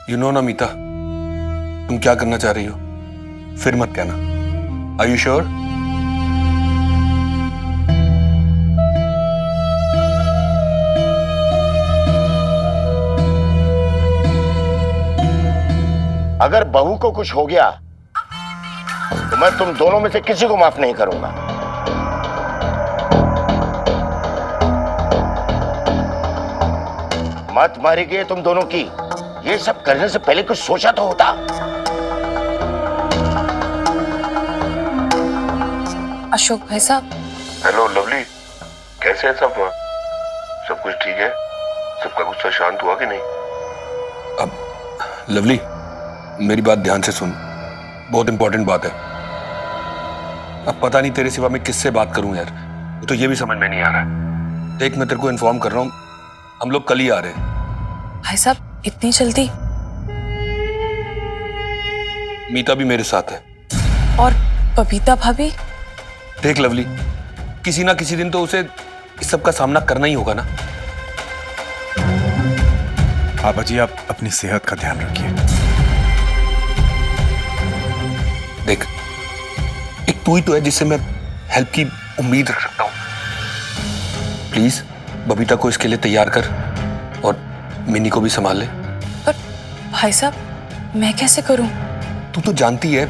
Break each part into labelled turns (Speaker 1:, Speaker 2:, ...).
Speaker 1: You know ना मीता, तुम क्या करना चाह रही हो, फिर मत कहना। Are you sure?
Speaker 2: अगर बहू को कुछ हो गया तो मैं तुम दोनों में से किसी को माफ नहीं करूंगा। मत मारी गई तुम दोनों की। ये सब करने से पहले कुछ सोचा तो होता।
Speaker 3: अशोक भाई साहब।
Speaker 4: हेलो लवली, कैसे है सब? सब कुछ ठीक है? सबका गुस्सा शांत हुआ कि नहीं?
Speaker 1: अब लवली, मेरी बात ध्यान से सुन, बहुत इंपॉर्टेंट बात है। अब पता नहीं तेरे सिवा मैं किससे बात करूं यार, तो ये भी समझ में नहीं आ रहा है। देख, मैं तेरे को इन्फॉर्म कर रहा हूं, हम लोग कल ही आ रहे हैं।
Speaker 3: भाई साहब इतनी जल्दी?
Speaker 1: मीता भी मेरे साथ है।
Speaker 3: और बबीता भाभी?
Speaker 1: देख लवली, किसी ना किसी दिन तो उसे इस सब का सामना करना ही होगा ना।
Speaker 5: पापा जी, आप अपनी सेहत का ध्यान रखिए।
Speaker 1: देख, एक तू ही तो है जिससे मैं हेल्प की उम्मीद रख सकता हूं। प्लीज बबीता को इसके लिए तैयार कर और मिनी को भी संभाल ले।
Speaker 3: पर भाई साहब मैं कैसे करूं?
Speaker 1: तू तो जानती है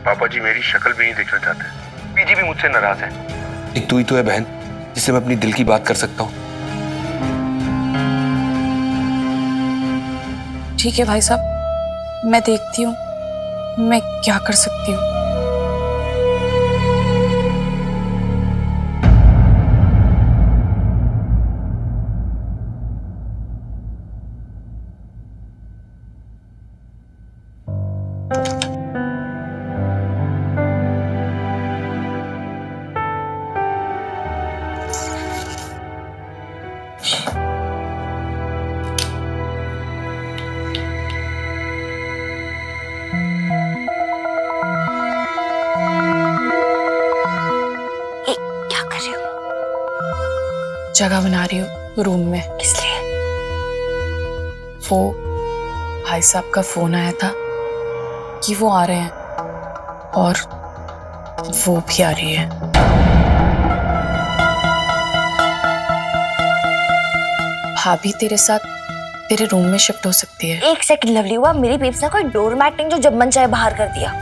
Speaker 4: पापा जी मेरी शक्ल भी नहीं देखना चाहते।
Speaker 1: पीजी भी मुझसे नाराज है। एक तू ही तो है बहन जिससे मैं अपनी दिल की बात कर सकता हूँ।
Speaker 3: ठीक है भाई साहब, मैं देखती हूँ मैं क्या कर सकती हूँ। जगह बना रही हूँ रूम में।
Speaker 6: किस लिए?
Speaker 3: वो भाई साहब का फोन आया था कि वो आ रहे हैं और वो भी आ रही है। भाभी तेरे साथ तेरे रूम में शिफ्ट हो सकती है।
Speaker 6: एक सेकंड लवली हुआ, मेरी बेब्स ने कोई डोरमैट नहीं जो जब मन चाहे बाहर कर दिया।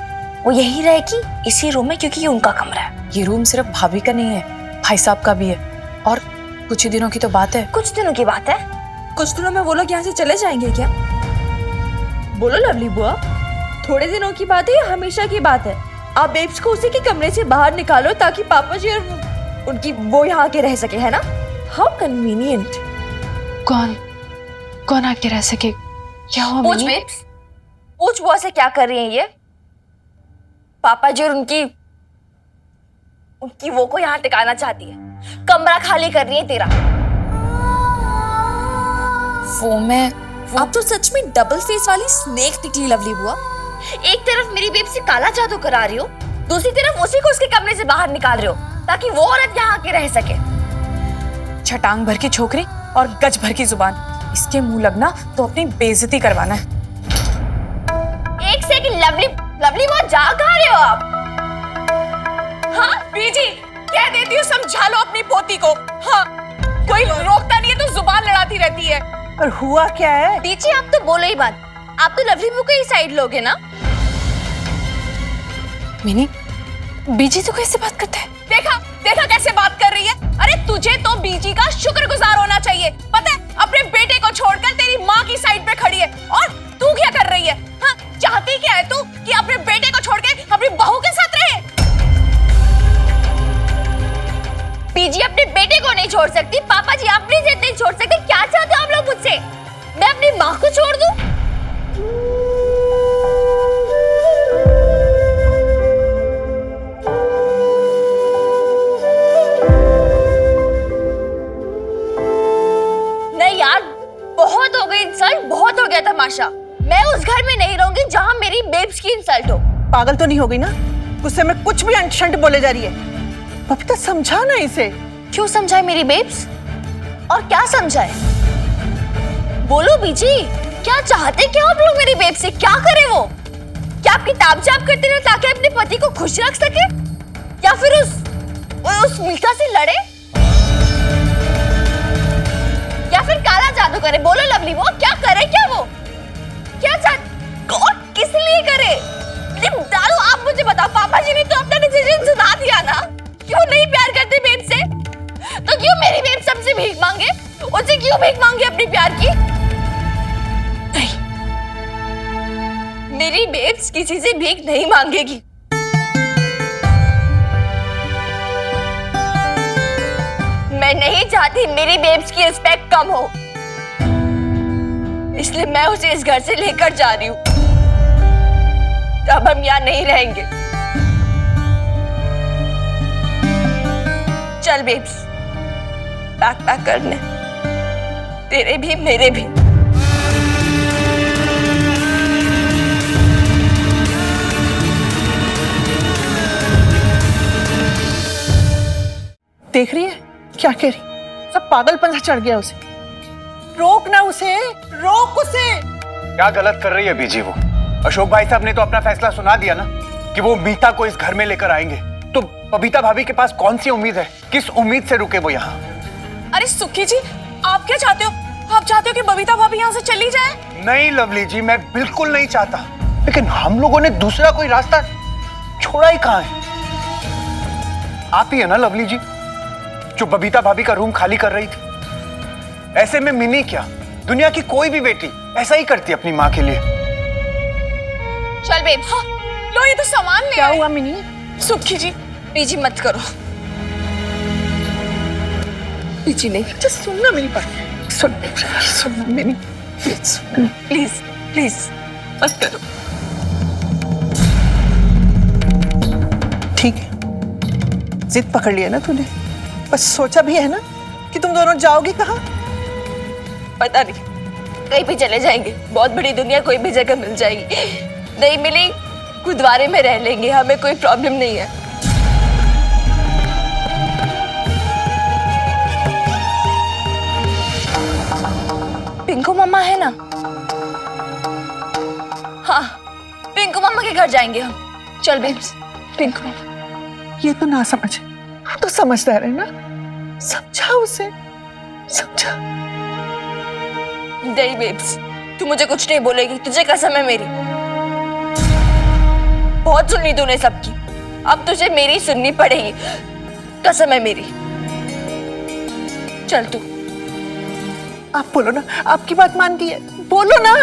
Speaker 6: वो यही रहेगी इसी रूम में क्योंकि ये उनका कमरा है।
Speaker 3: ये रूम सिर्फ भाभी का नहीं है, भाई साहब का भी है। और कुछ ही दिनों की तो बात है।
Speaker 6: कुछ दिनों की बात है?
Speaker 7: कुछ दिनों में वो लोग यहाँ से चले जाएंगे क्या? बोलो लवली बुआ, थोड़े दिनों की बात है या हमेशा की बात है? आप बेब्स को उसी के कमरे से बाहर निकालो ताकि पापा जी और उनकी वो यहाँ के रह सके, है ना? How convenient.
Speaker 3: कौन आके रह सके? क्या हुआ?
Speaker 6: पूछ बेब्स, पूछ बुआ से क्या कर रही है ये? पापा जी और उनकी वो को यहाँ टिकाना चाहती है, कमरा खाली कर रही है तेरा।
Speaker 7: आप तो सच में डबल फेस वाली स्नेक निकली लवली बुआ।
Speaker 6: एक तरफ मेरी बेब से काला जादू करा रही हो, दूसरी तरफ उसी को उसके कमरे से बाहर निकाल रहे हो ताकि वो औरत यहाँ आके रह सके।
Speaker 3: छटांग भर की छोकरी और गज भर की जुबान, इसके मुंह लगना तो अपनी बेइज्जती करवाना है।
Speaker 6: एक सेकंड लवली वो जा कहाँ रहे हो आप?
Speaker 3: हाँ बीजी, कह देती हूँ समझा लो अपनी पोती को। हाँ, कोई रोकता नहीं है तो जुबान लड़ाती रहती है।
Speaker 7: पर हुआ क्या है?
Speaker 6: बीजी आप तो बोलो ही बात, आप तो लवली बुआ के ही साइड लोगे ना?
Speaker 3: मिनी, बीजी तो कैसे बात करते हैं? देखा कैसे बात कर रही है। अरे तुझे तो बीजी का शुक्रगुजार होना चाहिए। पता है, अपने बेटे को छोड़कर तेरी माँ की साइड पे खड़ी है और तू क्या कर रही है? हाँ, चाहती क्या है तू कि अपने बेटे को छोड़ के अपनी बहू के साथ रहे?
Speaker 6: बीजी अपने बेटे को नहीं छोड़ सकती, पापा जी अपनी जिद नहीं छोड़ सकते। क्या चाहते हो आप लोग मुझसे? मैं अपनी माँ को छोड़ दूं? नहीं यार, बहुत हो गई इंसल्ट, बहुत हो गया तमाशा। मैं उस घर में नहीं रहूंगी जहाँ मेरी बेब्स की इंसल्ट हो।
Speaker 7: पागल तो नहीं हो गई ना? गुस्से में कुछ भी अंट-शंट बोले जा रही है। बबीता समझा ना इसे।
Speaker 6: क्यों समझाए मेरी बेब्स? और क्या समझाए? बोलो बीजी, क्या चाहते क्या आप लोग मेरी ताप झाप करती रहे ताकि अपने पति को खुश रख सके, या फिर उस मीठा से लड़े, या फिर काला जादू करे? बोलो लवली, वो क्या करे? क्या वो क्या और किस लिए करे? दारू, आप मुझे बताओ। पापा जी ने तो अपना डिसीजन सुना दिया ना। क्यों नहीं प्यार करते बेब से? तो क्यों मेरी बेब सबसे भीख मांगे? उनसे क्यों भीख मांगे अपने प्यार की? नहीं, मेरी बेब्स किसी से भीख नहीं मांगेगी। मैं नहीं चाहती मेरी बेब्स की रिस्पेक्ट कम हो, इसलिए मैं उसे इस घर से लेकर जा रही हूँ। अब हम यहाँ नहीं रहेंगे। चल बेब्स, पैक करने, तेरे भी मेरे भी।
Speaker 8: देख रही है क्या कह रही? सब पागलपन चढ़ गया उसे। रोक ना उसे, रोक उसे।
Speaker 5: क्या गलत कर रही है बीजी वो? अशोक भाई साहब ने तो अपना फैसला सुना दिया ना कि वो मीता को इस घर में लेकर आएंगे। तो बबीता भाभी के पास कौन सी उम्मीद है? किस उम्मीद से रुके वो यहाँ?
Speaker 3: अरे सुखी जी, आप क्या चाहते हो? आप चाहते हो कि बबीता भाभी यहाँ से चली जाए?
Speaker 5: नहीं लवली जी, मैं बिल्कुल नहीं चाहता, लेकिन हम लोगों ने दूसरा कोई रास्ता छोड़ा ही कहाँ है? आप ही है ना लवली जी जो बबीता भाभी का रूम खाली कर रही थी। ऐसे में मिनी क्या, दुनिया की कोई भी बेटी ऐसा ही करती अपनी माँ के लिए।
Speaker 6: चल बेब।
Speaker 3: हाँ, लो ये तो सामान ले
Speaker 8: क्या
Speaker 3: आए।
Speaker 8: हुआ मिनी?
Speaker 3: सुखी जी,
Speaker 6: पीजी मत करो।
Speaker 8: पीछे नहीं, अच्छा सुनना मेरी बात, सुनना मिनी,
Speaker 3: प्लीज प्लीज मत करो।
Speaker 8: ठीक है, जिद पकड़ लिया ना तूने, बस सोचा भी है ना कि तुम दोनों जाओगी कहाँ?
Speaker 6: पता नहीं, कहीं भी चले जाएंगे। बहुत बड़ी दुनिया, कोई भी जगह मिल जाएगी। नहीं मिली, गुरुद्वारे में रह लेंगे, हमें कोई प्रॉब्लम नहीं है। पिंकू मम्मा है ना? हाँ, पिंकू मम्मा के घर जाएंगे हम। चल बेब्स।
Speaker 8: पिंकू, ये तो ना समझ, तो समझदार है ना, समझा उसे, समझा।
Speaker 6: नहीं बेब्स, तू मुझे कुछ नहीं बोलेगी, तुझे कसम है मेरी। बहुत सुनी तूने सबकी, अब तुझे मेरी सुननी पड़ेगी, कसम है मेरी। चल तू।
Speaker 8: आप बोलो ना, आपकी बात मानती है, बोलो ना।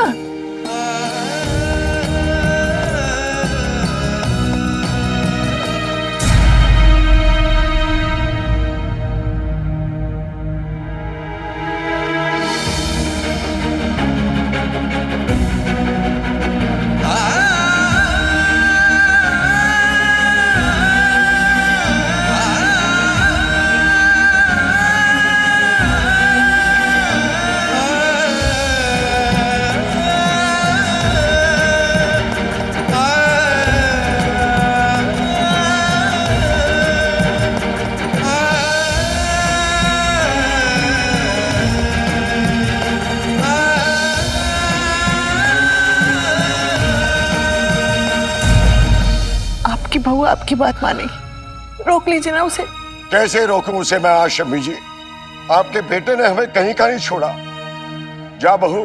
Speaker 8: बहू आपकी बात मानेगी, रोक लीजिए ना उसे।
Speaker 2: कैसे रोकूं उसे मैं आज शम्मी जी? आपके बेटे ने हमें कहीं का नहीं छोड़ा। जा बहू,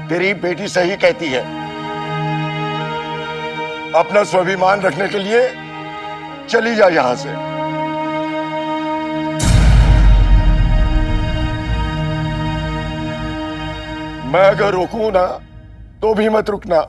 Speaker 2: तेरी बेटी सही कहती है। अपना स्वाभिमान रखने के लिए चली जा यहां से। मैं अगर रोकूं ना तो भी मत रुकना।